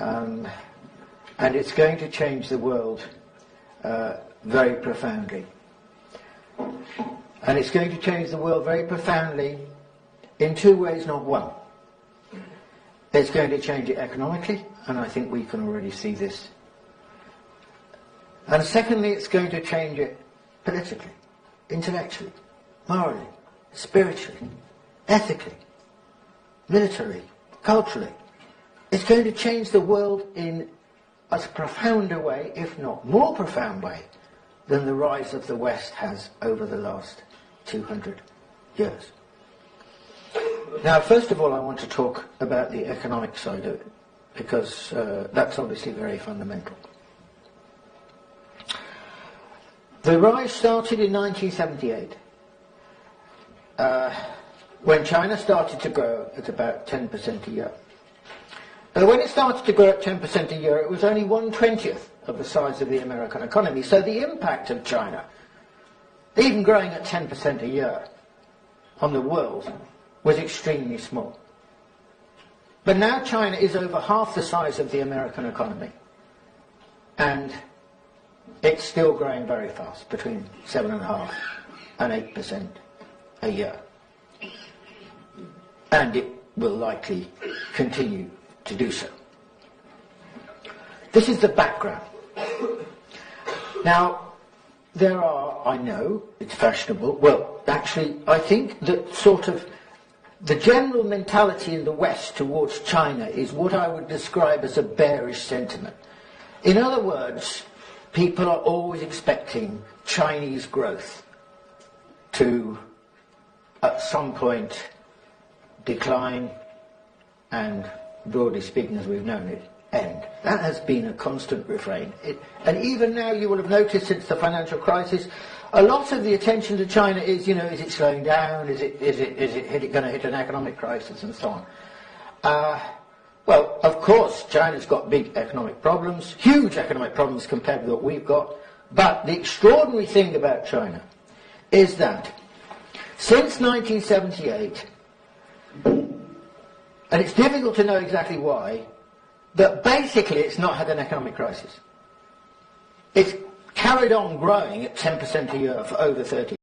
and it's going to change the world very profoundly. And it's going to change the world very profoundly in two ways, not one. It's going to change it economically, and I think we can already see this. And secondly, it's going to change it politically, intellectually, morally, spiritually, ethically, militarily, culturally. It's going to change the world in a profounder way, if not more profound way, than the rise of the West has over the last 200 years. Now, first of all, I want to talk about the economic side of it, because that's obviously very fundamental. The rise started in 1978, when China started to grow at about 10% a year. When it started to grow at 10% a year, it was only 1/20th of the size of the American economy. So the impact of China, even growing at 10% a year on the world, was extremely small. But now China is over half the size of the American economy, and it's still growing very fast, between 7.5% and 8% a year. And it will likely continue to do so. This is the background. Now, there are, I know, it's fashionable, well, actually, I think that sort of the general mentality in the West towards China is what I would describe as a bearish sentiment. In other words, people are always expecting Chinese growth to, at some point, decline and, broadly speaking, as we've known it, end. That has been a constant refrain. And even now, you will have noticed since the financial crisis, a lot of the attention to China is, you know, is it slowing down? Is it going to hit an economic crisis, and so on? Well, of course, China's got big economic problems, huge economic problems compared with what we've got. But the extraordinary thing about China is that since 1978, and it's difficult to know exactly why, but basically it's not had an economic crisis. It's carried on growing at 10% a year for over 30